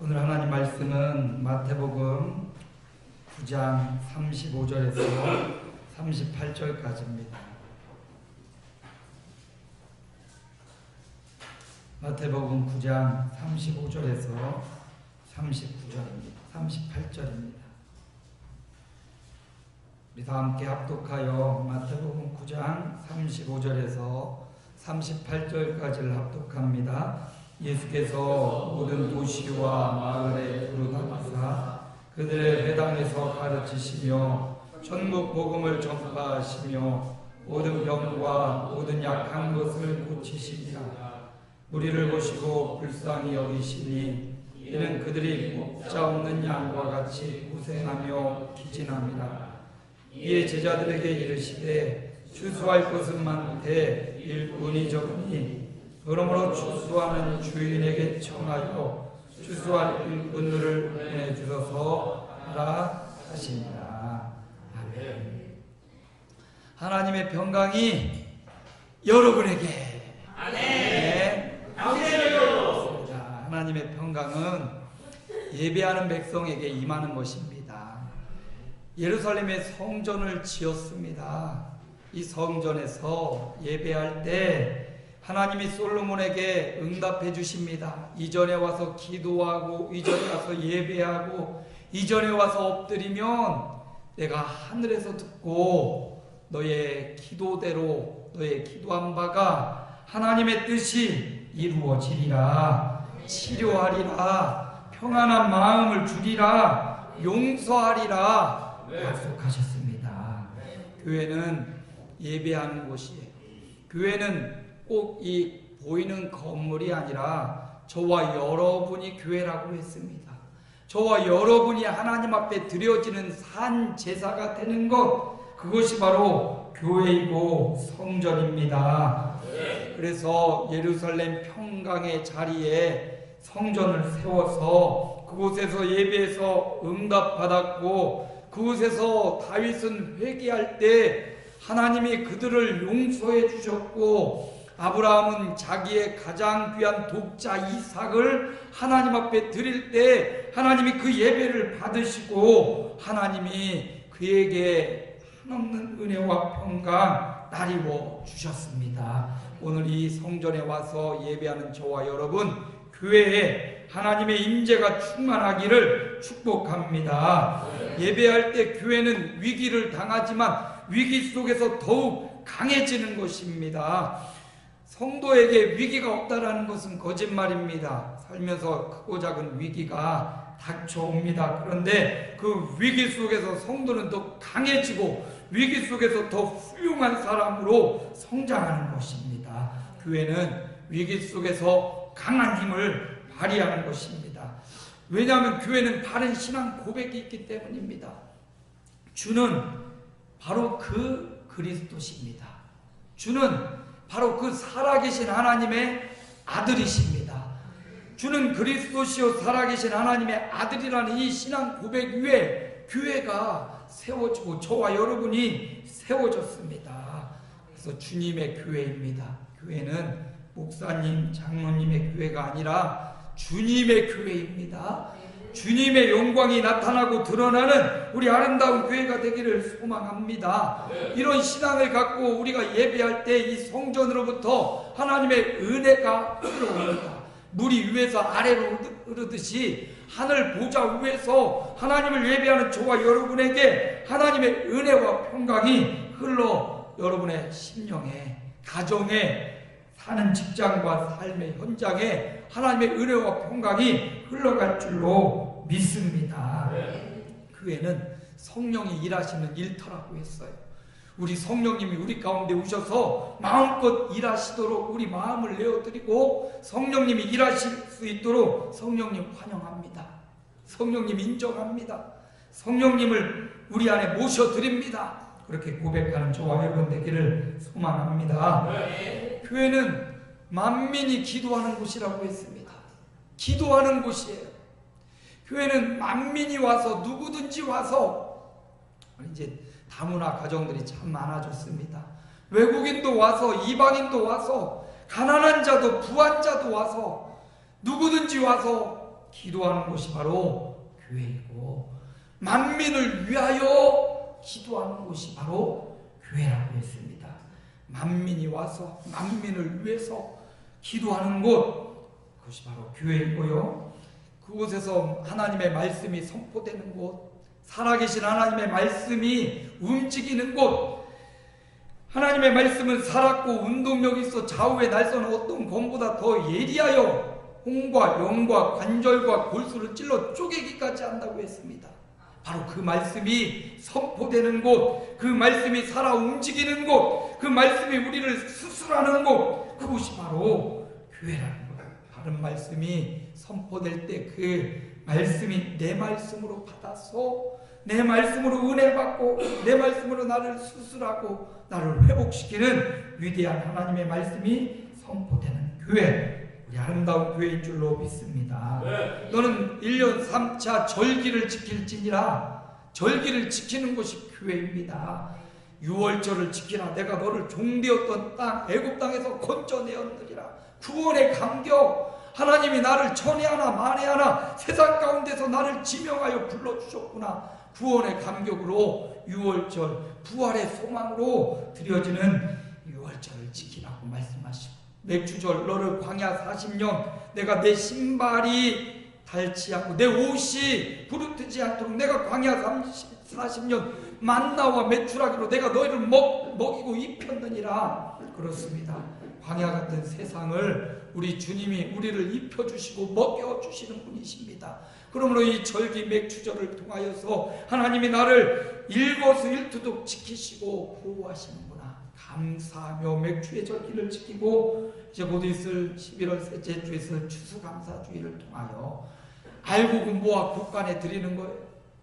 오늘 하나님 말씀은 마태복음 9장 35절에서 38절까지입니다. 마태복음 9장 35절에서 38절입니다. 우리 다 함께 합독하여 마태복음 9장 35절에서 38절까지를 합독합니다. 예수께서 모든 도시와 마을에 두루다니사 그들의 회당에서 가르치시며 천국 복음을 전파하시며 모든 병과 모든 약한 것을 고치시니라. 무리를 보시고 불쌍히 여기시니 이는 그들이 목자 없는 양과 같이 고생하며 기진함이라. 이에 제자들에게 이르시되 추수할 것은 많되 일꾼이 적으니 그러므로 추수하는 주인에게 청하여 추수할 일꾼들을 보내주소서 하라 하시니라. 아멘. 하나님의 평강이 여러분에게. 아멘. 하나님의 평강은 예배하는 백성에게 임하는 것입니다. 예루살렘에 성전을 지었습니다. 이 성전에서 예배할 때 하나님이 솔로몬에게 응답해 주십니다. 이전에 와서 기도하고 이전에 와서 예배하고 이전에 와서 엎드리면 내가 하늘에서 듣고 너의 기도대로 너의 기도한 바가 하나님의 뜻이 이루어지리라. 치료하리라. 평안한 마음을 주리라. 용서하리라. 약속하셨습니다. 교회는 예배하는 곳이에요. 교회는 꼭 이 보이는 건물이 아니라 저와 여러분이 교회라고 했습니다. 저와 여러분이 하나님 앞에 드려지는 산 제사가 되는 것, 그것이 바로 교회이고 성전입니다. 그래서 예루살렘 평강의 자리에 성전을 세워서 그곳에서 예배해서 응답받았고, 그곳에서 다윗은 회개할 때 하나님이 그들을 용서해 주셨고, 아브라함은 자기의 가장 귀한 독자 이삭을 하나님 앞에 드릴 때 하나님이 그 예배를 받으시고 하나님이 그에게 한없는 은혜와 평강 나리워 주셨습니다. 오늘 이 성전에 와서 예배하는 저와 여러분, 교회에 하나님의 임재가 충만하기를 축복합니다. 예배할 때 교회는 위기를 당하지만 위기 속에서 더욱 강해지는 것입니다. 성도에게 위기가 없다라는 것은 거짓말입니다. 살면서 크고 작은 위기가 닥쳐옵니다. 그런데 그 위기 속에서 성도는 더 강해지고 위기 속에서 더 훌륭한 사람으로 성장하는 것입니다. 교회는 위기 속에서 강한 힘을 발휘하는 것입니다. 왜냐하면 교회는 바른 신앙 고백이 있기 때문입니다. 주는 바로 그 그리스도십니다. 주는 바로 그 살아계신 하나님의 아들이십니다. 주는 그리스도시요 살아계신 하나님의 아들이라는 이 신앙 고백 위에 교회가 세워지고 저와 여러분이 세워졌습니다. 그래서 주님의 교회입니다. 교회는 목사님, 장로님의 교회가 아니라 주님의 교회입니다. 주님의 영광이 나타나고 드러나는 우리 아름다운 교회가 되기를 소망합니다. 이런 신앙을 갖고 우리가 예배할 때 이 성전으로부터 하나님의 은혜가 흘러옵니다. 물이 위에서 아래로 흐르듯이 하늘 보좌 위에서 하나님을 예배하는 저와 여러분에게 하나님의 은혜와 평강이 흘러 여러분의 심령에, 가정에, 사는 직장과 삶의 현장에 하나님의 은혜와 평강이 흘러갈 줄로 믿습니다. 교회는 성령이 일하시는 일터라고 했어요. 우리 성령님이 우리 가운데 오셔서 마음껏 일하시도록 우리 마음을 내어드리고 성령님이 일하실 수 있도록 성령님 환영합니다. 성령님 인정합니다. 성령님을 우리 안에 모셔드립니다. 그렇게 고백하는 저와 여러분 되기를 소망합니다. 교회는 만민이 기도하는 곳이라고 했습니다. 기도하는 곳이에요. 교회는 만민이 와서 누구든지 와서, 이제 다문화 가정들이 참 많아졌습니다. 외국인도 와서 이방인도 와서 가난한 자도 부한 자도 와서 누구든지 와서 기도하는 곳이 바로 교회이고, 만민을 위하여 기도하는 곳이 바로 교회라고 했습니다. 만민이 와서 만민을 위해서 기도하는 곳, 그것이 바로 교회이고요. 그곳에서 하나님의 말씀이 선포되는 곳, 살아계신 하나님의 말씀이 움직이는 곳, 하나님의 말씀은 살았고 운동력이 있어 좌우에 날서는 어떤 검보다 더 예리하여 홍과 영과 관절과 골수를 찔러 쪼개기까지 한다고 했습니다. 바로 그 말씀이 선포되는 곳, 그 말씀이 살아 움직이는 곳, 그 말씀이 우리를 수술하는 곳, 그곳이 바로 교회라는 거예요. 바른 말씀이 선포될 때 그 말씀이 내 말씀으로 받아서 내 말씀으로 은혜 받고 내 말씀으로 나를 수술하고 나를 회복시키는 위대한 하나님의 말씀이 선포되는 교회, 우리 아름다운 교회인 줄로 믿습니다. 너는 1년 3차 절기를 지킬지니라. 절기를 지키는 것이 교회입니다. 6월절을 지키라. 내가 너를 종되었던 땅 애굽 땅에서 건져내었느니라. 구원의 감격, 하나님이 나를 천혜하나 만혜하나 세상 가운데서 나를 지명하여 불러주셨구나. 구원의 감격으로 6월절 부활의 소망으로 드려지는 6월절을 지키라고 말씀하시고, 맥주절 너를 광야 40년 내가 내 신발이 닳지 않고 내 옷이 부르트지 않도록 내가 광야 40년 만나와 메추라기로 내가 너희를 먹이고 입혔느니라. 그렇습니다. 광야 같은 세상을 우리 주님이 우리를 입혀주시고 먹여주시는 분이십니다. 그러므로 이 절기 맥추절을 통하여서 하나님이 나를 일거수일투족 지키시고 보호하시는구나. 감사하며 맥추의 절기를 지키고 이제 곧 있을 11월 셋째 주에 있을 추수감사주의를 통하여 알곡은 모아 국간에 드리는 거예요.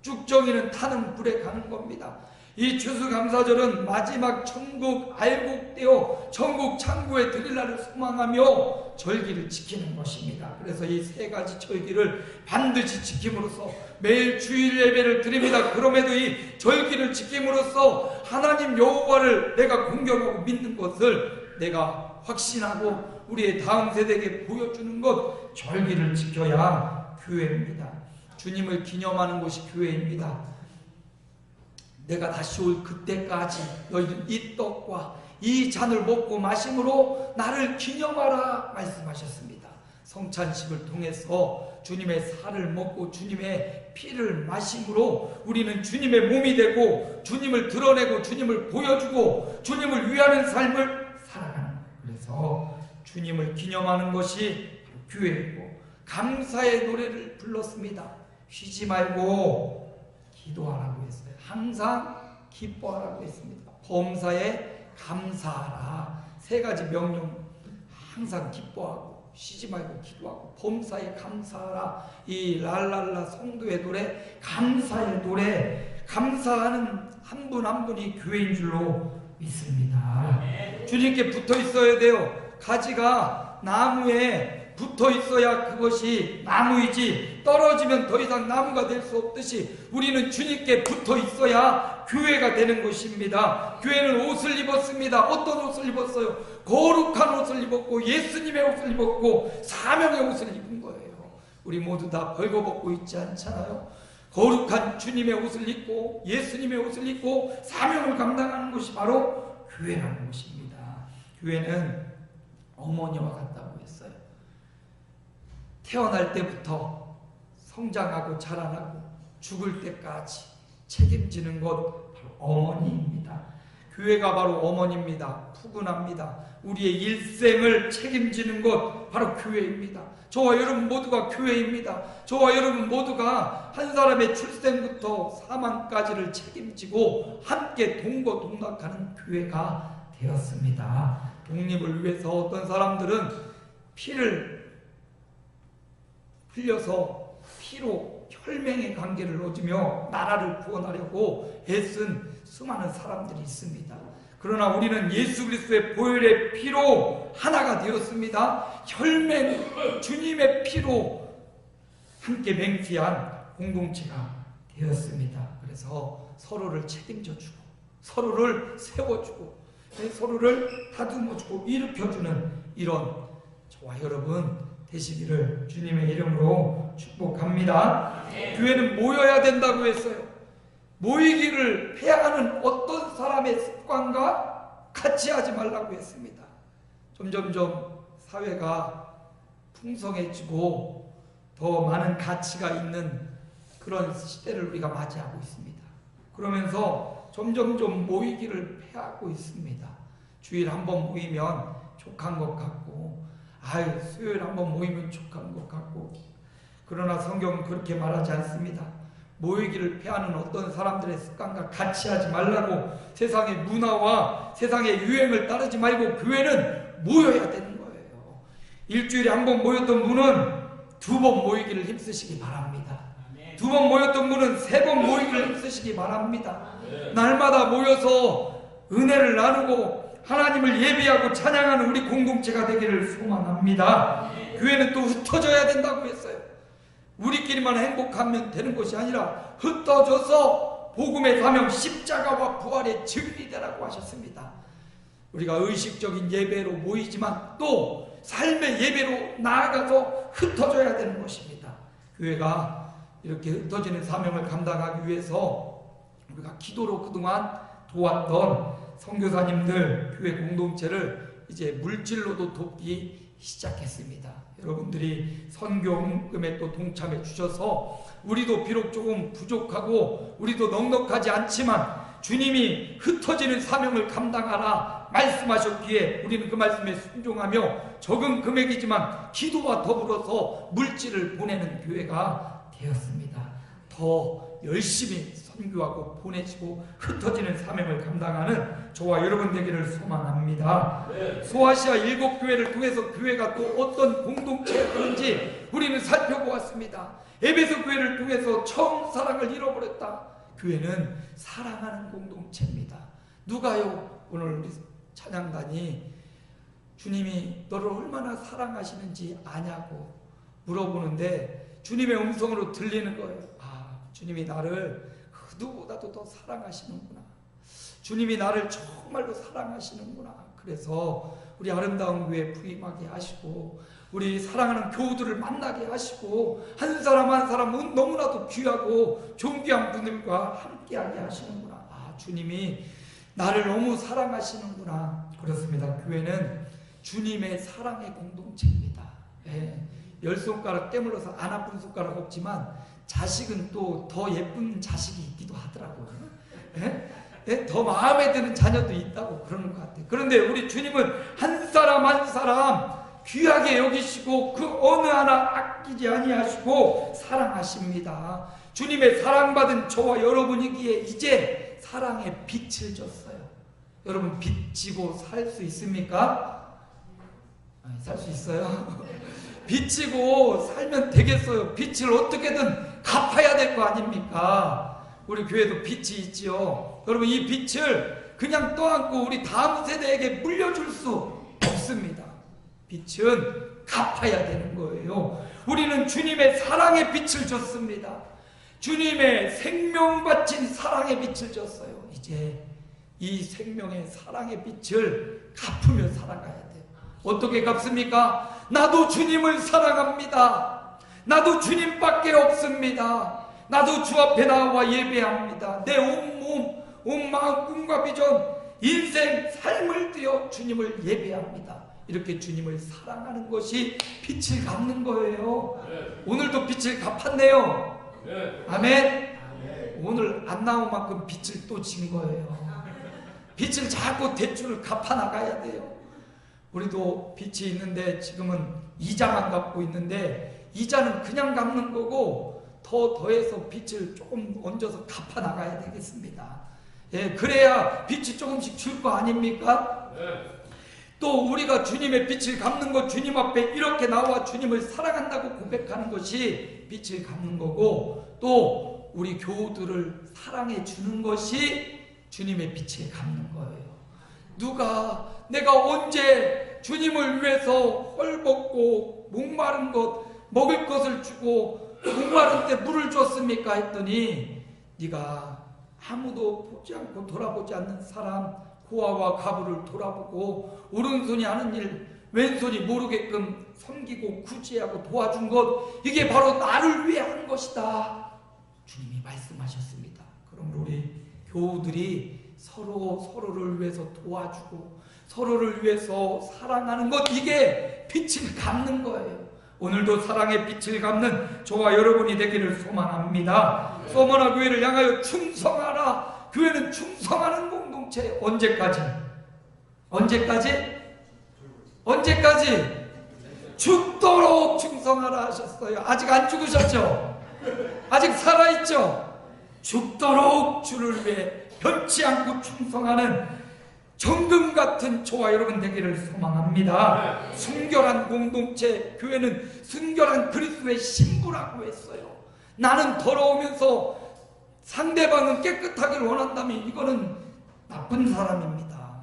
쭉정이는 타는 불에 가는 겁니다. 이 추수감사절은 마지막 천국 알곡되어 천국 창고에 드릴 날을 소망하며 절기를 지키는 것입니다. 그래서 이 세 가지 절기를 반드시 지킴으로써 매일 주일 예배를 드립니다. 그럼에도 이 절기를 지킴으로써 하나님 여호와를 내가 공경하고 믿는 것을 내가 확신하고 우리의 다음 세대에게 보여주는 것, 절기를 지켜야 교회입니다. 주님을 기념하는 것이 교회입니다. 내가 다시 올 그때까지 너희는 이 떡과 이 잔을 먹고 마심으로 나를 기념하라 말씀하셨습니다. 성찬식을 통해서 주님의 살을 먹고 주님의 피를 마심으로 우리는 주님의 몸이 되고 주님을 드러내고 주님을 보여주고 주님을 위하는 삶을 살아가는 거예요. 그래서 주님을 기념하는 것이 교회이고, 감사의 노래를 불렀습니다. 쉬지 말고 기도하라고 했어요. 항상 기뻐하라고 했습니다. 범사에 감사하라. 세 가지 명령, 항상 기뻐하고 쉬지 말고 기도하고 범사에 감사하라. 이 랄랄라 성도의 노래, 감사의 노래, 감사하는 한 분 한 분이 교회인 줄로 믿습니다. 주님께 붙어 있어야 돼요. 가지가 나무에 붙어 있어야 그것이 나무이지 떨어지면 더 이상 나무가 될 수 없듯이 우리는 주님께 붙어 있어야 교회가 되는 것입니다. 교회는 옷을 입었습니다. 어떤 옷을 입었어요? 거룩한 옷을 입었고 예수님의 옷을 입었고 사명의 옷을 입은 거예요. 우리 모두 다 벌거벗고 있지 않잖아요. 거룩한 주님의 옷을 입고 예수님의 옷을 입고 사명을 감당하는 것이 바로 교회라는 것입니다. 교회는 어머니와 같다고 했어요. 태어날 때부터 성장하고 자라나고 죽을 때까지 책임지는 것 바로 어머니입니다. 교회가 바로 어머니입니다. 푸근합니다. 우리의 일생을 책임지는 것 바로 교회입니다. 저와 여러분 모두가 교회입니다. 저와 여러분 모두가 한 사람의 출생부터 사망까지를 책임지고 함께 동거동락하는 교회가 되었습니다. 독립을 위해서 어떤 사람들은 피를 흘려서 피로 혈맹의 관계를 얻으며 나라를 구원하려고 애쓴 수많은 사람들이 있습니다. 그러나 우리는 예수 그리스도의 보혈의 피로 하나가 되었습니다. 혈맹 주님의 피로 함께 맹세한 공동체가 되었습니다. 그래서 서로를 책임져주고 서로를 세워주고 서로를 다듬어주고 일으켜주는 이런 저와 여러분 되시기를 주님의 이름으로 축복합니다. 교회는 모여야 된다고 했어요. 모이기를 패하는 어떤 사람의 습관과 같이 하지 말라고 했습니다. 점점점 사회가 풍성해지고 더 많은 가치가 있는 그런 시대를 우리가 맞이하고 있습니다. 그러면서 점점점 모이기를 패하고 있습니다. 주일 한번 모이면 족한 것 같고, 수요일 한번 모이면 족한 것 같고, 그러나 성경은 그렇게 말하지 않습니다. 모이기를 패하는 어떤 사람들의 습관과 같이 하지 말라고, 세상의 문화와 세상의 유행을 따르지 말고 교회는 모여야 되는 거예요. 일주일에 한번 모였던 분은 2번 모이기를 힘쓰시기 바랍니다. 2번 모였던 분은 3번 모이기를 힘쓰시기 바랍니다. 날마다 모여서 은혜를 나누고 하나님을 예배하고 찬양하는 우리 공동체가 되기를 소망합니다. 교회는 또 흩어져야 된다고 했어요. 우리끼리만 행복하면 되는 것이 아니라 흩어져서 복음의 사명 십자가와 부활의 증인이 되라고 하셨습니다. 우리가 의식적인 예배로 모이지만 또 삶의 예배로 나아가서 흩어져야 되는 것입니다. 교회가 이렇게 흩어지는 사명을 감당하기 위해서 우리가 기도로 그동안 도왔던 선교사님들, 교회 공동체를 이제 물질로도 돕기 시작했습니다. 여러분들이 선교금에 또 동참해 주셔서 우리도 비록 조금 부족하고 우리도 넉넉하지 않지만 주님이 흩어지는 사명을 감당하라 말씀하셨기에 우리는 그 말씀에 순종하며 적은 금액이지만 기도와 더불어서 물질을 보내는 교회가 되었습니다. 더 열심히 선교하고 보내시고 흩어지는 사명을 감당하는 저와 여러분 되기를 소망합니다. 소아시아 7교회를 통해서 교회가 또 어떤 공동체가 되는지 우리는 살펴보았습니다. 에베소 교회를 통해서 처음 사랑을 잃어버렸다. 교회는 사랑하는 공동체입니다. 누가요? 오늘 우리 찬양단이 주님이 너를 얼마나 사랑하시는지 아냐고 물어보는데 주님의 음성으로 들리는 거예요. 주님이 나를 그 누구보다도 더 사랑하시는구나. 주님이 나를 정말로 사랑하시는구나. 그래서 우리 아름다운 교회 부임하게 하시고 우리 사랑하는 교우들을 만나게 하시고 한 사람 한 사람은 너무나도 귀하고 존귀한 분들과 함께하게 하시는구나. 주님이 나를 너무 사랑하시는구나. 그렇습니다. 교회는 주님의 사랑의 공동체입니다. 10손가락 깨물어서 안 아픈 손가락 없지만 자식은 또 더 예쁜 자식이 있기도 하더라고요. 더 마음에 드는 자녀도 있다고 그러는 것 같아요. 그런데 우리 주님은 한 사람 한 사람 귀하게 여기시고 그 어느 하나 아끼지 아니하시고 사랑하십니다. 주님의 사랑받은 저와 여러분이기에 이제 사랑의 빛을 줬어요. 여러분 빛지고 살 수 있습니까? 살 수 있어요? 빛이고 살면 되겠어요. 빛을 어떻게든 갚아야 될 거 아닙니까? 우리 교회도 빛이 있지요. 여러분 이 빛을 그냥 떠안고 우리 다음 세대에게 물려줄 수 없습니다. 빛은 갚아야 되는 거예요. 우리는 주님의 사랑의 빛을 줬습니다. 주님의 생명 바친 사랑의 빛을 줬어요. 이제 이 생명의 사랑의 빛을 갚으며 살아가야 돼요. 어떻게 갚습니까? 나도 주님을 사랑합니다. 나도 주님밖에 없습니다. 나도 주 앞에 나와 예배합니다. 내 온 몸, 온 마음, 꿈과 비전, 인생, 삶을 들여 주님을 예배합니다. 이렇게 주님을 사랑하는 것이 빛을 갚는 거예요. 오늘도 빛을 갚았네요. 아멘. 오늘 안 나온 만큼 빛을 또 진 거예요. 빛을 자꾸 대출을 갚아 나가야 돼요. 우리도 빛이 있는데 지금은 이자만 갚고 있는데 이자는 그냥 갚는 거고 더해서 빛을 조금 얹어서 갚아 나가야 되겠습니다. 그래야 빛이 조금씩 줄 거 아닙니까? 또 우리가 주님의 빛을 갚는 것, 주님 앞에 이렇게 나와 주님을 사랑한다고 고백하는 것이 빛을 갚는 거고 또 우리 교우들을 사랑해 주는 것이 주님의 빛을 갚는 거예요. 누가 내가 언제 주님을 위해서 헐벗고 목마른 것 먹을 것을 주고 목마른 때 물을 줬습니까? 했더니 네가 아무도 보지 않고 돌아보지 않는 사람 고아와 가부를 돌아보고 오른손이 하는 일 왼손이 모르게끔 섬기고 구제하고 도와준 것, 이게 바로 나를 위해 한 것이다. 주님이 말씀하셨습니다. 그럼 우리 교우들이 서로를 위해서 도와주고 서로를 위해서 사랑하는 것, 이게 빛을 갚는 거예요. 오늘도 사랑의 빛을 갚는 저와 여러분이 되기를 소망합니다. 소머나 교회를 향하여 충성하라. 교회는 충성하는 공동체. 언제까지? 죽도록 충성하라 하셨어요. 아직 안 죽으셨죠? 아직 살아있죠? 죽도록 주를 위해 변치 않고 충성하는 정금 같은 저와 여러분 되기를 소망합니다. 순결한 공동체, 교회는 순결한 그리스도의 신부라고 했어요. 나는 더러우면서 상대방은 깨끗하기를 원한다면 이거는 나쁜 사람입니다.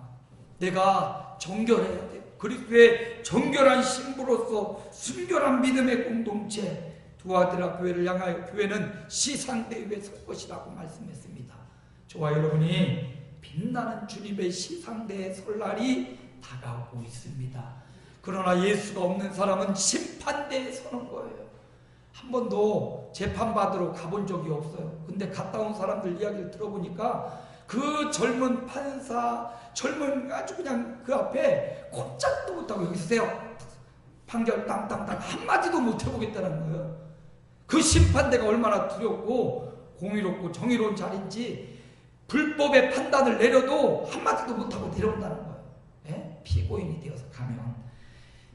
내가 정결해야 돼요. 그리스도의 정결한 신부로서 순결한 믿음의 공동체, 두아드라 교회를 향하여 교회는 시상대 위에 설 것이라고 말씀했습니다. 저와 여러분이 빛나는 주님의 시상대에 설 날이 다가오고 있습니다. 그러나 예수가 없는 사람은 심판대에 서는 거예요. 한 번도 재판받으러 가본 적이 없어요. 근데 갔다 온 사람들 이야기를 들어보니까 그 젊은 판사, 아주 그냥 그 앞에 꼼짝도 못하고 여기 있으세요. 판결 땅땅땅 한마디도 못 해보겠다는 거예요. 그 심판대가 얼마나 두렵고 공의롭고 정의로운 자리인지 불법의 판단을 내려도 한마디도 못하고 내려온다는 거예요. 예? 피고인이 되어서 가면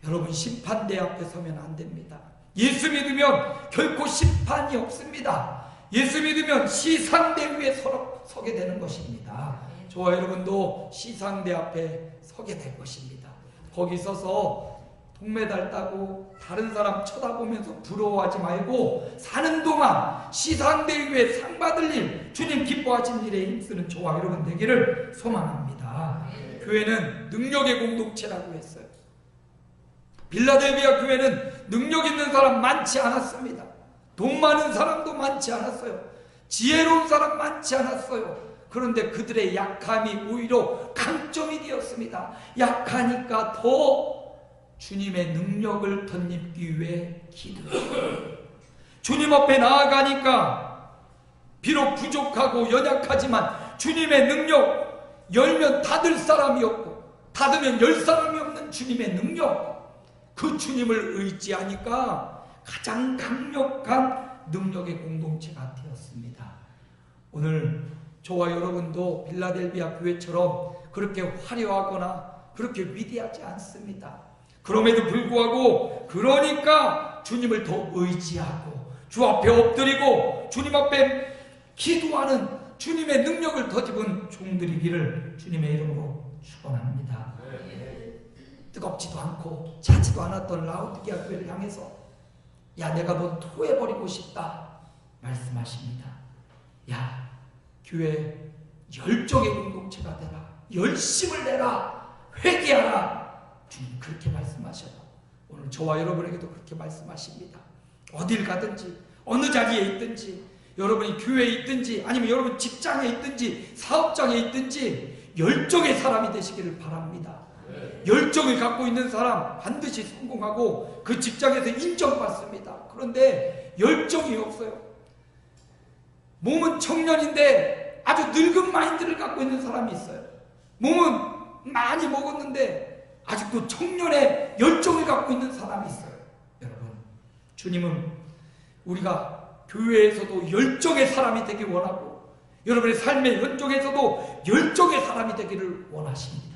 여러분 심판대 앞에 서면 안 됩니다. 예수 믿으면 결코 심판이 없습니다. 예수 믿으면 시상대 위에 서게 되는 것입니다. 저와 여러분도 시상대 앞에 서게 될 것입니다. 거기 서서 동메달 따고 다른 사람 쳐다보면서 부러워하지 말고 사는 동안 시상대 위에 상 받을 일, 주님 기뻐하신 일에 힘쓰는 저와 여러분 되기를 소망합니다. 교회는 능력의 공동체라고 했어요. 빌라델비아 교회는 능력 있는 사람 많지 않았습니다. 돈 많은 사람도 많지 않았어요. 지혜로운 사람 많지 않았어요. 그런데 그들의 약함이 오히려 강점이 되었습니다. 약하니까 더 주님의 능력을 덧입기 위해 기도해요. 주님 앞에 나아가니까 비록 부족하고 연약하지만 주님의 능력, 열면 닫을 사람이 없고 닫으면 열 사람이 없는 주님의 능력, 그 주님을 의지하니까 가장 강력한 능력의 공동체가 되었습니다. 오늘 저와 여러분도 빌라델비아 교회처럼 그렇게 화려하거나 그렇게 위대하지 않습니다. 그럼에도 불구하고 그러니까 주님을 더 의지하고 주 앞에 엎드리고 주님 앞에 기도하는 주님의 능력을 덧입은 종들이기를 주님의 이름으로 축원합니다. 뜨겁지도 않고 차지도 않았던 라우디게아 교회를 향해서 야, 내가 너 토해버리고 싶다 말씀하십니다. 야, 교회 열정의 공동체가 되라, 열심을 내라, 회개하라. 주님 그렇게 말씀하셔요. 오늘 저와 여러분에게도 그렇게 말씀하십니다. 어딜 가든지 어느 자리에 있든지, 여러분이 교회에 있든지 아니면 여러분 직장에 있든지 사업장에 있든지 열정의 사람이 되시기를 바랍니다. 열정을 갖고 있는 사람 반드시 성공하고 그 직장에서 인정받습니다. 그런데 열정이 없어요. 몸은 청년인데 아주 늙은 마인드를 갖고 있는 사람이 있어요. 몸은 많이 먹었는데 아직도 청년의 열정을 갖고 있는 사람이 있어요. 여러분, 주님은 우리가 교회에서도 열정의 사람이 되길 원하고 여러분의 삶의 현장에서도 열정의 사람이 되기를 원하십니다.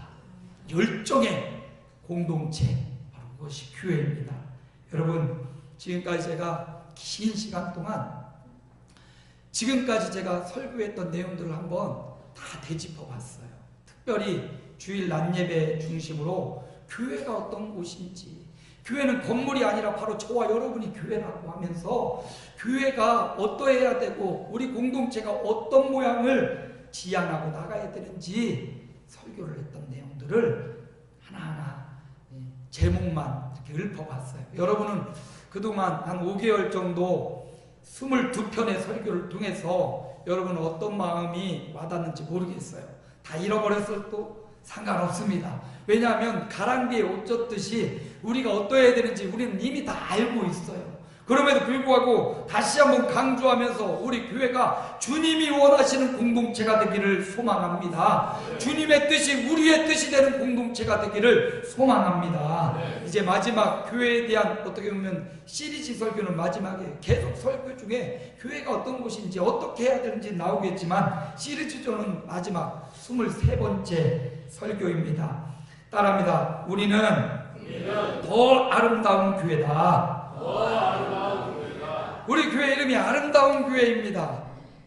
열정의 공동체, 바로 그것이 교회입니다. 여러분, 지금까지 제가 긴 시간 동안 지금까지 제가 설교했던 내용들을 한번 다 되짚어 봤어요. 특별히 주일 낮예배 중심으로 교회가 어떤 곳인지, 교회는 건물이 아니라 바로 저와 여러분이 교회라고 하면서 교회가 어떠해야 되고 우리 공동체가 어떤 모양을 지향하고 나가야 되는지 설교를 했던 내용들을 하나하나 제목만 이렇게 읊어봤어요. 여러분은 그동안 한 5개월 정도 22편의 설교를 통해서 여러분은 어떤 마음이 와닿는지 모르겠어요. 다 잃어버렸을 또 상관없습니다. 왜냐하면 가랑비에 옷 젖듯이 우리가 어떠해야 되는지 우리는 이미 다 알고 있어요. 그럼에도 불구하고 다시 한번 강조하면서 우리 교회가 주님이 원하시는 공동체가 되기를 소망합니다. 주님의 뜻이 우리의 뜻이 되는 공동체가 되기를 소망합니다. 이제 마지막 교회에 대한 어떻게 보면 시리즈 설교는 마지막에 계속 설교 중에 교회가 어떤 곳인지 어떻게 해야 되는지 나오겠지만 시리즈조는 마지막 23번째 설교입니다. 따라합니다. 우리는 더 아름다운 교회다. 우리 교회 이름이 아름다운 교회입니다.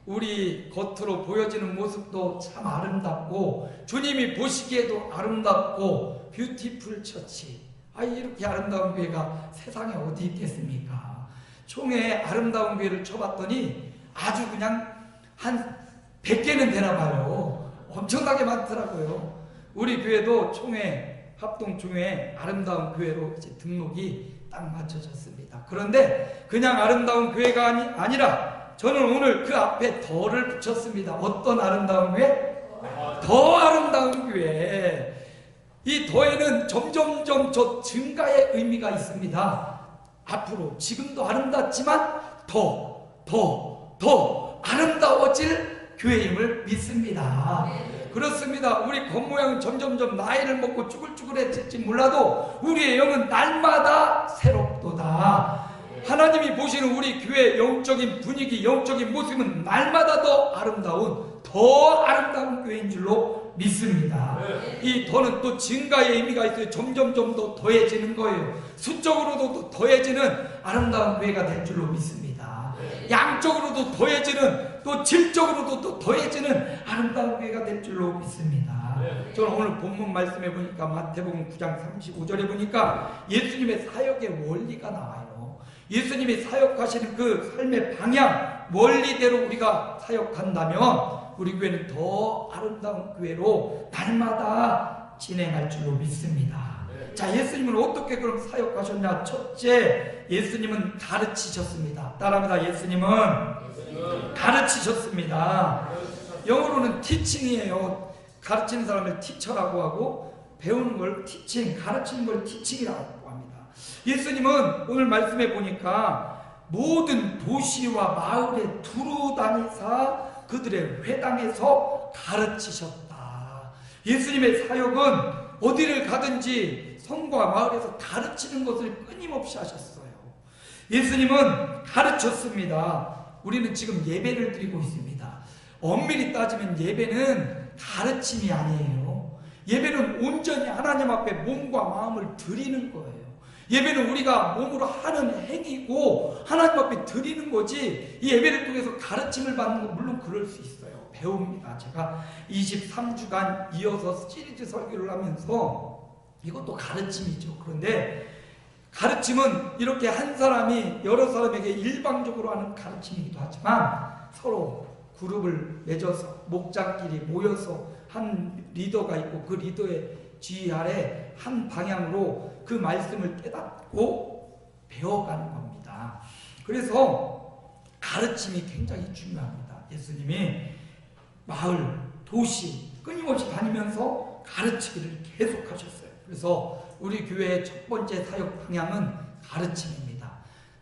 우리 겉으로 보여지는 모습도 참 아름답고 주님이 보시기에도 아름답고 뷰티풀 처치. 이렇게 아름다운 교회가 세상에 어디 있겠습니까? 총회 아름다운 교회를 쳐봤더니 아주 그냥 한 100개는 되나 봐요. 엄청나게 많더라고요. 우리 교회도 총회 합동총회 아름다운 교회로 이제 등록이 딱 맞춰졌습니다. 그런데 그냥 아름다운 교회가 아니라 저는 오늘 그 앞에 더를 붙였습니다. 어떤 아름다운 교회? 더 아름다운 교회. 이 더에는 점점점 저 증가의 의미가 있습니다. 앞으로 지금도 아름답지만 더 아름다워질 교회임을 믿습니다. 그렇습니다. 우리 겉모양은 점점점 나이를 먹고 쭈글쭈글해질지 몰라도 우리의 영은 날마다 새롭도다. 하나님이 보시는 우리 교회의 영적인 분위기, 영적인 모습은 날마다 더 아름다운 교회인 줄로 믿습니다. 이 더는 또 증가의 의미가 있어요. 점점점 더 더해지는 거예요. 수적으로도 더 더해지는 아름다운 교회가 될 줄로 믿습니다. 양적으로도 더해지는, 또 질적으로도 또 더해지는 아름다운 교회가 될 줄로 믿습니다. 저는 오늘 본문 말씀해 보니까 마태복음 9장 35절에 보니까 예수님의 사역의 원리가 나와요. 예수님이 사역하시는 그 삶의 방향, 원리대로 우리가 사역한다면 우리 교회는 더 아름다운 교회로 날마다 진행할 줄로 믿습니다. 자, 예수님은 어떻게 그럼 사역하셨냐? 첫째, 예수님은 가르치셨습니다. 따라합니다. 예수님은 가르치셨습니다. 영어로는 teaching이에요. 가르치는 사람을 teacher라고 하고 배우는 걸 teaching, 가르치는 걸 teaching이라고 합니다. 예수님은 오늘 말씀해 보니까 모든 도시와 마을에 두루 다니사 그들의 회당에서 가르치셨다. 예수님의 사역은 어디를 가든지 성과 마을에서 가르치는 것을 끊임없이 하셨어요. 예수님은 가르쳤습니다. 우리는 지금 예배를 드리고 있습니다. 엄밀히 따지면 예배는 가르침이 아니에요. 예배는 온전히 하나님 앞에 몸과 마음을 드리는 거예요. 예배는 우리가 몸으로 하는 행위고 하나님 앞에 드리는 거지, 이 예배를 통해서 가르침을 받는 건 물론 그럴 수 있어요. 배웁니다. 제가 23주간 이어서 시리즈 설교를 하면서 이것도 가르침이죠. 그런데 가르침은 이렇게 한 사람이 여러 사람에게 일방적으로 하는 가르침이기도 하지만 서로 그룹을 맺어서 목장끼리 모여서 한 리더가 있고 그 리더의 지휘 아래 한 방향으로 그 말씀을 깨닫고 배워가는 겁니다. 그래서 가르침이 굉장히 중요합니다. 예수님이 마을, 도시 끊임없이 다니면서 가르치기를 계속하셨어요. 그래서 우리 교회의 첫 번째 사역 방향은 가르침입니다.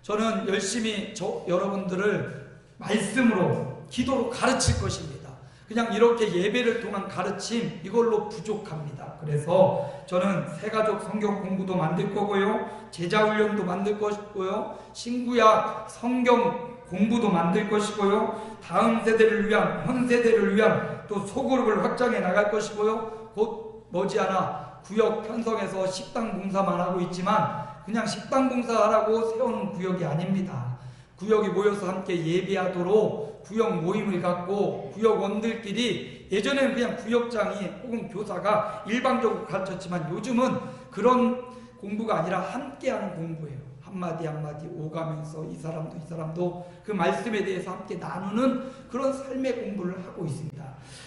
저는 열심히 여러분들을 말씀으로, 기도로 가르칠 것입니다. 그냥 이렇게 예배를 통한 가르침, 이걸로 부족합니다. 그래서 저는 새가족 성경 공부도 만들 거고요, 제자훈련도 만들 것이고요, 신구약 성경 공부도 만들 것이고요, 다음 세대를 위한, 현 세대를 위한 또 소그룹을 확장해 나갈 것이고요, 곧 머지않아 구역 편성해서 식당 봉사만 하고 있지만 그냥 식당 봉사하라고 세우는 구역이 아닙니다. 구역이 모여서 함께 예배하도록 구역 모임을 갖고 구역원들끼리, 예전에는 그냥 구역장이 혹은 교사가 일방적으로 가르쳤지만 요즘은 그런 공부가 아니라 함께하는 공부예요. 한마디 한마디 오가면서 이 사람도 그 말씀에 대해서 함께 나누는 그런 삶의 공부를 하고 있습니다.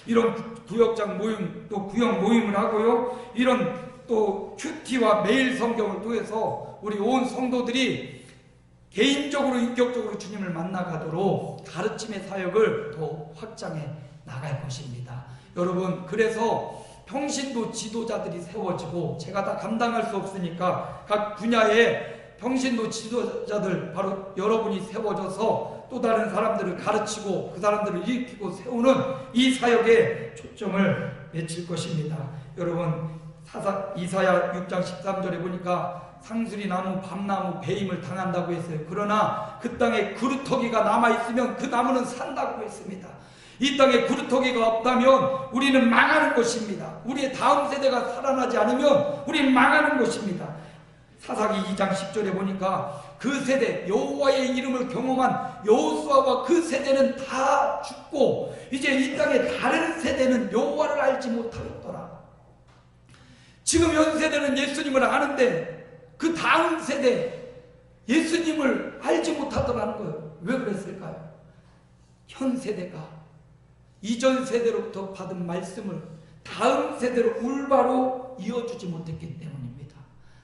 이런 구역장 모임, 또 구역 모임을 하고요, 이런 또 큐티와 매일 성경을 통해서 우리 온 성도들이 개인적으로 인격적으로 주님을 만나가도록 가르침의 사역을 더 확장해 나갈 것입니다. 여러분, 그래서 평신도 지도자들이 세워지고, 제가 다 감당할 수 없으니까 각 분야의 평신도 지도자들, 바로 여러분이 세워져서 또 다른 사람들을 가르치고 그 사람들을 일으키고 세우는 이 사역에 초점을 맺힐 것입니다. 여러분, 이사야 6장 13절에 보니까 상수리 나무, 밤나무, 배임을 당한다고 했어요. 그러나 그 땅에 그루터기가 남아있으면 그 나무는 산다고 했습니다. 이 땅에 그루터기가 없다면 우리는 망하는 것입니다. 우리의 다음 세대가 살아나지 않으면 우리는 망하는 것입니다. 사사기 2장 10절에 보니까 그 세대, 여호와의 이름을 경험한 여호수아와 그 세대는 다 죽고 이제 이 땅의 다른 세대는 여호와를 알지 못하였더라. 지금 현 세대는 예수님을 아는데 그 다음 세대 예수님을 알지 못하더라는 거예요. 왜 그랬을까요? 현 세대가 이전 세대로부터 받은 말씀을 다음 세대로 올바로 이어주지 못했기 때문입니다.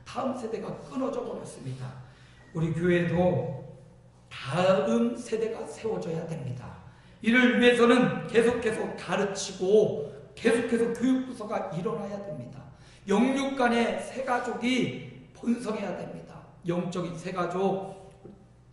다음 세대가 끊어져 버렸습니다. 우리 교회도 다음 세대가 세워져야 됩니다. 이를 위해서는 계속해서 가르치고 계속해서 교육부서가 일어나야 됩니다. 영육 간의 새가족이 번성해야 됩니다. 영적인 새가족,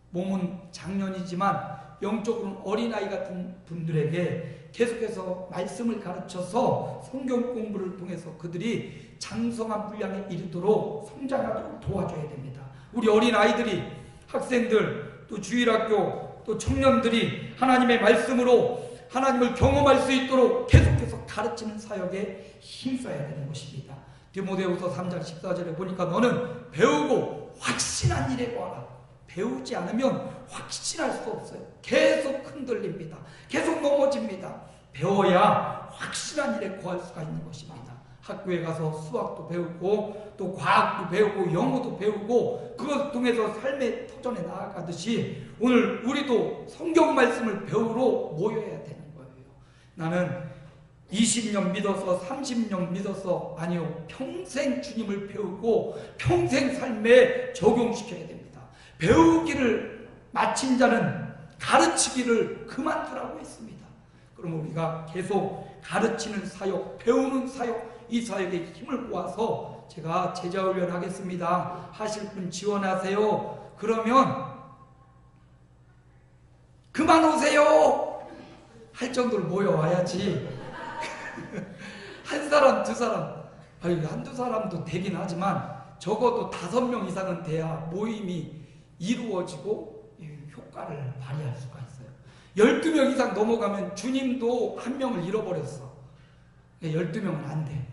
몸은 장년이지만 영적으로는 어린아이 같은 분들에게 계속해서 말씀을 가르쳐서 성경 공부를 통해서 그들이 장성한 분량에 이르도록 성장하도록 도와줘야 됩니다. 우리 어린아이들이, 학생들, 또 주일학교, 또 청년들이 하나님의 말씀으로 하나님을 경험할 수 있도록 계속해서 가르치는 사역에 힘써야 되는 것입니다. 디모데후서 3장 14절에 보니까 너는 배우고 확신한 일에 구하라. 배우지 않으면 확신할 수 없어요. 계속 흔들립니다. 계속 넘어집니다. 배워야 확실한 일에 구할 수가 있는 것입니다. 학교에 가서 수학도 배우고 또 과학도 배우고 영어도 배우고 그것을 통해서 삶의 터전에 나아가듯이 오늘 우리도 성경 말씀을 배우러 모여야 되는 거예요. 나는 20년 믿어서 30년 믿어서 아니요, 평생 주님을 배우고 평생 삶에 적용시켜야 됩니다. 배우기를 마친 자는 가르치기를 그만두라고 했습니다. 그럼 우리가 계속 가르치는 사역, 배우는 사역, 이 사역에 힘을 모아서 제가 제자훈련 하겠습니다. 하실 분 지원하세요. 그러면 그만 오세요 할 정도로 모여와야지. 한 사람, 두 사람, 한두 사람도 되긴 하지만 적어도 5명 이상은 돼야 모임이 이루어지고 효과를 발휘할 수가 있어요. 12명 이상 넘어가면 주님도 한 명을 잃어버렸어. 12명은 안 돼.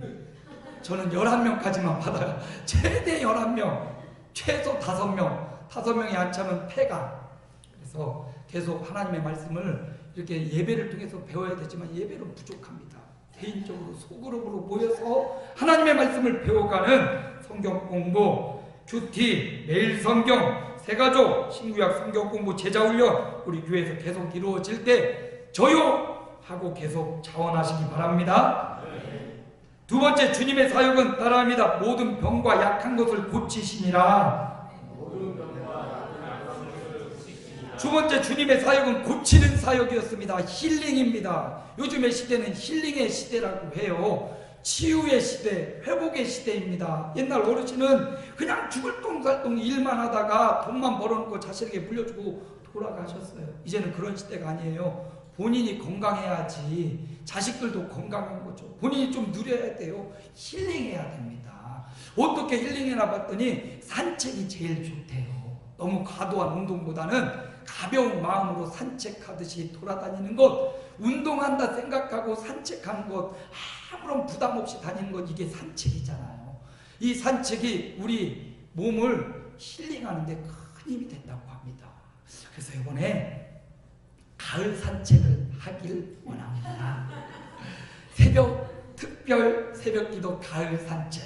저는 11명까지만 받아요. 최대 11명, 최소 5명, 5명이 안 차면 폐가. 그래서 계속 하나님의 말씀을 이렇게 예배를 통해서 배워야 되지만 예배는 부족합니다. 개인적으로 소그룹으로 모여서 하나님의 말씀을 배워가는 성경 공부, 큐티, 매일 성경, 새가족, 신구약 성경 공부, 제자훈련 우리 교회에서 계속 이루어질 때 저요 하고 계속 자원하시기 바랍니다. 두 번째, 주님의 사역은 따라합니다. 모든 병과 약한 것을 고치시니라. 두 번째, 주님의 사역은 고치는 사역이었습니다. 힐링입니다. 요즘의 시대는 힐링의 시대라고 해요. 치유의 시대, 회복의 시대입니다. 옛날 어르신은 그냥 죽을 똥살똥 일만 하다가 돈만 벌어놓고 자식에게 물려주고 돌아가셨어요. 이제는 그런 시대가 아니에요. 본인이 건강해야지 자식들도 건강한 거죠. 본인이 좀 누려야 돼요. 힐링해야 됩니다. 어떻게 힐링해나 봤더니 산책이 제일 좋대요. 너무 과도한 운동보다는 가벼운 마음으로 산책하듯이 돌아다니는 것, 운동한다 생각하고 산책하는 것, 아무런 부담 없이 다니는 것, 이게 산책이잖아요. 이 산책이 우리 몸을 힐링하는 데 큰 힘이 된다고 합니다. 그래서 이번에 가을 산책을 하길 원합니다. 특별 새벽기도 가을 산책.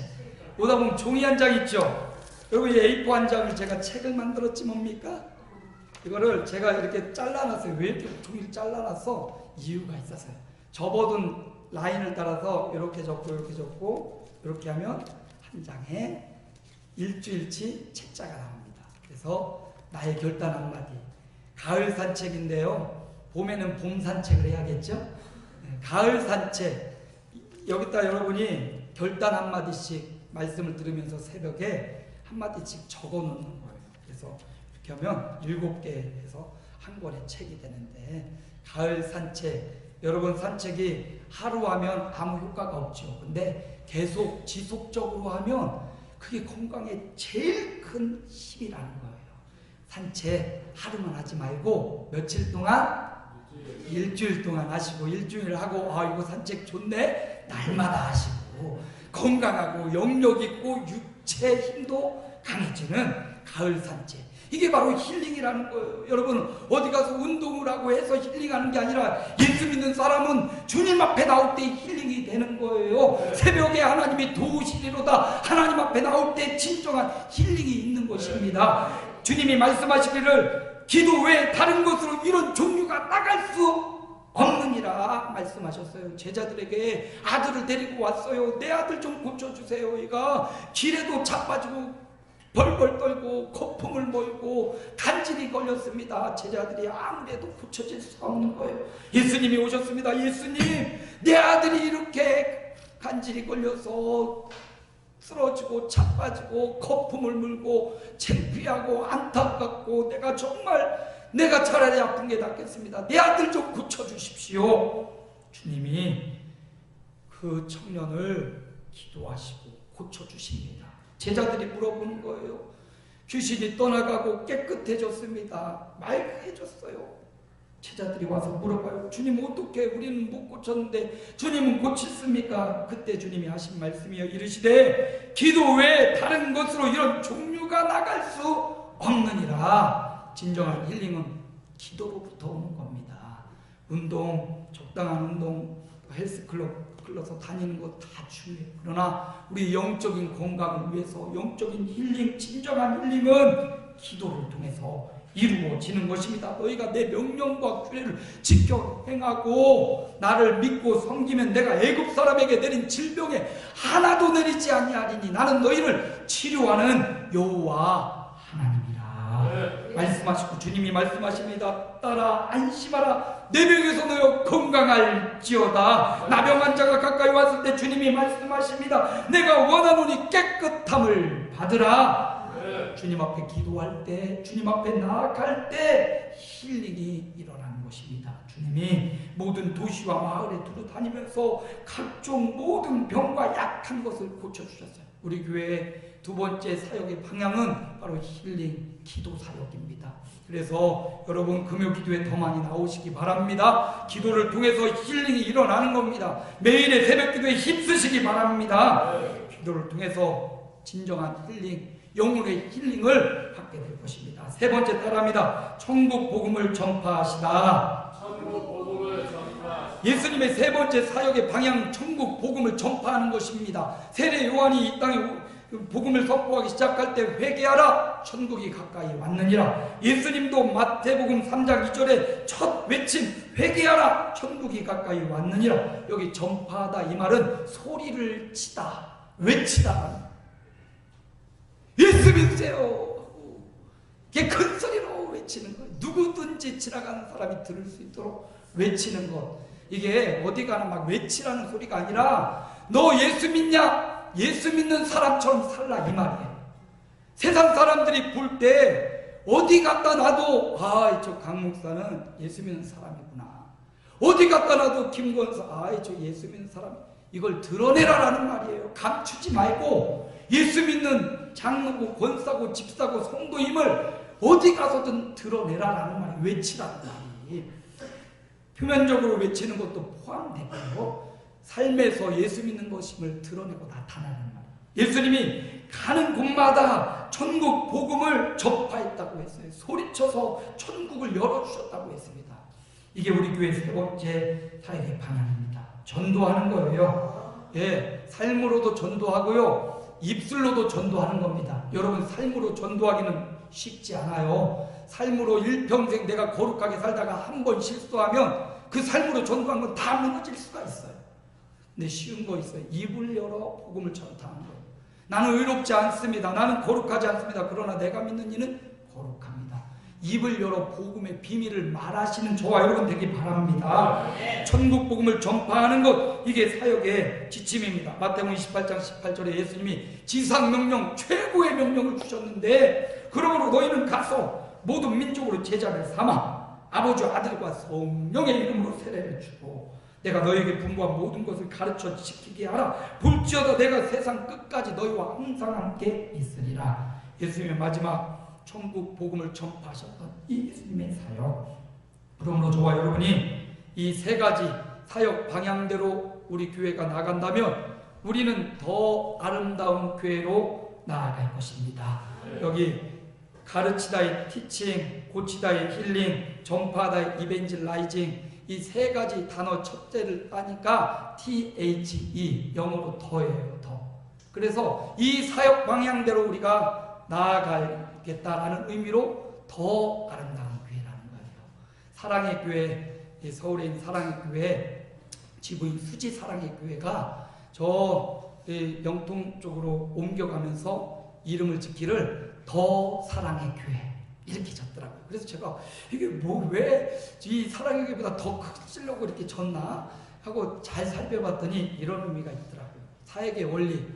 오다 보면 종이 한 장 있죠. 여러분, 이 A4 한 장을 제가 책을 만들었지 뭡니까? 이거를 제가 이렇게 잘라놨어요. 왜 이렇게 종이를 잘라놨어? 이유가 있었어요. 접어둔 라인을 따라서 이렇게 접고 이렇게 접고 이렇게 하면 한 장에 일주일치 책자가 나옵니다. 그래서 나의 결단 한마디. 가을 산책인데요. 봄에는 봄 산책을 해야겠죠? 가을 산책. 여기다 여러분이 결단 한마디씩 말씀을 들으면서 새벽에 한마디씩 적어 놓는 거예요. 그래서 이렇게 하면 7개 해서 한 권의 책이 되는데, 가을 산책, 여러분 산책이 하루 하면 아무 효과가 없죠. 근데 계속 지속적으로 하면 그게 건강에 제일 큰 힘이라는 거예요. 산책 하루만 하지 말고 며칠 동안, 일주일 동안 하시고, 일주일 하고 이거 산책 좋네 날마다 하시고, 건강하고 영력 있고 육체 힘도 강해지는 가을 산책, 이게 바로 힐링이라는 거예요. 여러분 어디 가서 운동을 하고 해서 힐링하는 게 아니라, 예수 믿는 사람은 주님 앞에 나올 때 힐링이 되는 거예요. 새벽에 하나님이 도우시리로다, 하나님 앞에 나올 때 진정한 힐링이 있는 것입니다. 주님이 말씀하시기를 기도 외에 다른 것으로 이런 종류가 나갈 수 없느니라 말씀하셨어요. 제자들에게 아들을 데리고 왔어요. 내 아들 좀 고쳐주세요. 얘가 길에도 자빠지고 벌벌 떨고 거품을 몰고 간질이 걸렸습니다. 제자들이 아무래도 고쳐질 수 없는 거예요. 예수님이 오셨습니다. 예수님, 내 아들이 이렇게 간질이 걸려서 쓰러지고 자빠지고 거품을 물고 창피하고 안타깝고 내가 차라리 아픈 게 낫겠습니다. 내 아들 좀 고쳐주십시오. 주님이 그 청년을 기도하시고 고쳐주십니다. 제자들이 물어보는 거예요. 귀신이 떠나가고 깨끗해졌습니다. 맑아졌어요. 제자들이 와서 물어봐요. 주님 어떻게, 우리는 못 고쳤는데 주님은 고치십니까? 그때 주님이 하신 말씀이요, 이르시되 기도 외에 다른 것으로 이런 종류가 나갈 수 없느니라. 진정한 힐링은 기도로부터 오는 겁니다. 운동, 적당한 운동, 헬스클럽 끌러서 다니는 거 다 중요해요. 그러나 우리 영적인 건강을 위해서 영적인 힐링, 진정한 힐링은 기도를 통해서 이루어지는 것입니다. 너희가 내 명령과 규례를 지켜 행하고 나를 믿고 섬기면 내가 애굽 사람에게 내린 질병에 하나도 내리지 아니하리니 나는 너희를 치료하는 여호와 하나님이라. 말씀하시고 주님이 말씀하십니다. 따라 안심하라. 내 병에서 너희 건강할지어다. 나병 환자가 가까이 왔을 때 주님이 말씀하십니다. 내가 원하노니 깨끗함을 받으라. 주님 앞에 기도할 때, 주님 앞에 나아갈 때 힐링이 일어나는 것입니다. 주님이 모든 도시와 마을에 두루다니면서 각종 모든 병과 약한 것을 고쳐주셨어요. 우리 교회의 두 번째 사역의 방향은 바로 힐링, 기도 사역입니다. 그래서 여러분 금요 기도에 더 많이 나오시기 바랍니다. 기도를 통해서 힐링이 일어나는 겁니다. 매일의 새벽 기도에 힘쓰시기 바랍니다. 기도를 통해서 진정한 힐링, 영혼의 힐링을 받게 될 것입니다. 세 번째 따라합니다. 천국 복음을 전파하시다. 예수님의 세 번째 사역의 방향은 천국 복음을 전파하는 것입니다. 세례 요한이 이 땅에 복음을 선포하기 시작할 때 회개하라, 천국이 가까이 왔느니라. 예수님도 마태복음 3장 2절에 첫 외침 회개하라, 천국이 가까이 왔느니라. 여기 전파하다 이 말은 소리를 치다, 외치다. 예수 믿으세요. 이게 큰 소리로 외치는 거예요. 누구든지 지나가는 사람이 들을 수 있도록 외치는 것. 이게 어디 가나 막 외치라는 소리가 아니라 너 예수 믿냐? 예수 믿는 사람처럼 살라 이 말이에요. 세상 사람들이 볼 때 어디 갖다 놔도 저 강 목사는 예수 믿는 사람이구나. 어디 갖다 놔도 김권사 저 예수 믿는 사람, 이걸 드러내라라는 말이에요. 감추지 말고 예수 믿는 장로고 권사고 집사고 성도임을 어디 가서든 드러내라라는 말이, 외치라는 말이. 표면적으로 외치는 것도 포함되고요. 삶에서 예수 믿는 것임을 드러내고 나타나는 말. 예수님이 가는 곳마다 천국 복음을 전파했다고 했어요. 소리쳐서 천국을 열어주셨다고 했습니다. 이게 우리 교회 세 번째 사역의 방향입니다. 전도하는 거예요. 삶으로도 전도하고요, 입술로도 전도하는 겁니다. 여러분 삶으로 전도하기는 쉽지 않아요. 삶으로 일평생 내가 거룩하게 살다가 한 번 실수하면 그 삶으로 전도한 건 다 무너질 수가 있어요. 근데 쉬운 거 있어요. 입을 열어 복음을 전파하는 거예요. 나는 의롭지 않습니다. 나는 거룩하지 않습니다. 그러나 내가 믿는 이는 거룩합니다. 입을 열어 복음의 비밀을 말하시는 저와 여러분 되기 바랍니다. 천국 복음을 전파하는 것, 이게 사역의 지침입니다. 마태복음 28장 18절에 예수님이 지상명령, 최고의 명령을 주셨는데, 그러므로 너희는 가서 모든 민족으로 제자를 삼아 아버지, 아들과 성령의 이름으로 세례를 주고 내가 너희에게 분부한 모든 것을 가르쳐 지키게 하라. 볼지어다 내가 세상 끝까지 너희와 항상 함께 있으리라. 예수님의 마지막 천국 복음을 전파하셨던 이 예수님의 사역. 그러므로 저와 여러분이 이 세 가지 사역 방향대로 우리 교회가 나간다면 우리는 더 아름다운 교회로 나아갈 것입니다. 여기 가르치다의 티칭, 고치다의 힐링, 전파다의 이벤젤라이징, 이 세 가지 단어 첫째를 따니까 THE, 영어로 더예요. 더. 그래서 이 사역 방향대로 우리가 나아가겠다라는 의미로 더 아름다운 교회라는 거예요. 사랑의 교회, 서울에 있는 사랑의 교회, 지부인 수지 사랑의 교회가 저 영통 쪽으로 옮겨가면서 이름을 짓기를 더 사랑의 교회 이렇게 졌더라고요. 그래서 제가 이게 뭐 왜 이 사랑의 교회보다 더 크려고 이렇게 졌나 하고 잘 살펴봤더니 이런 의미가 있더라고요. 사역의 원리,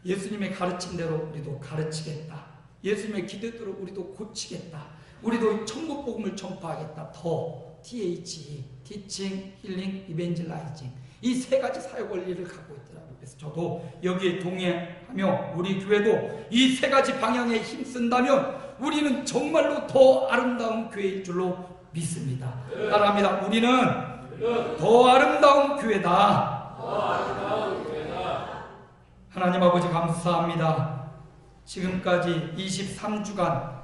예수님의 가르친 대로 우리도 가르치겠다. 예수님의 기대대로 우리도 고치겠다. 우리도 천국 복음을 전파하겠다. 더 THE, 티칭, 힐링, 이벤젤라이징, 이 세 가지 사역 원리를 갖고 있더라고요. 그래서 저도 여기에 동의하며 우리 교회도 이 세 가지 방향에 힘쓴다면 우리는 정말로 더 아름다운 교회일 줄로 믿습니다. 따라합니다. 우리는 더 아름다운 교회다. 하나님 아버지 감사합니다. 지금까지 23주간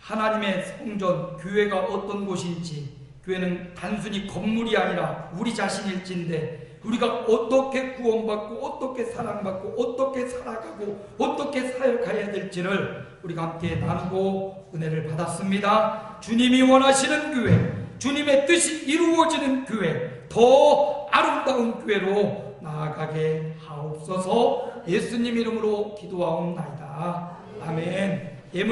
하나님의 성전, 교회가 어떤 곳인지, 교회는 단순히 건물이 아니라 우리 자신일진데 우리가 어떻게 구원받고 어떻게 사랑받고 어떻게 살아가고 어떻게 사역해야 될지를 우리가 함께 나누고 은혜를 받았습니다. 주님이 원하시는 교회, 주님의 뜻이 이루어지는 교회, 더 아름다운 교회로 나아가게 하옵소서. 예수님 이름으로 기도하옵나이다. 아멘. 예물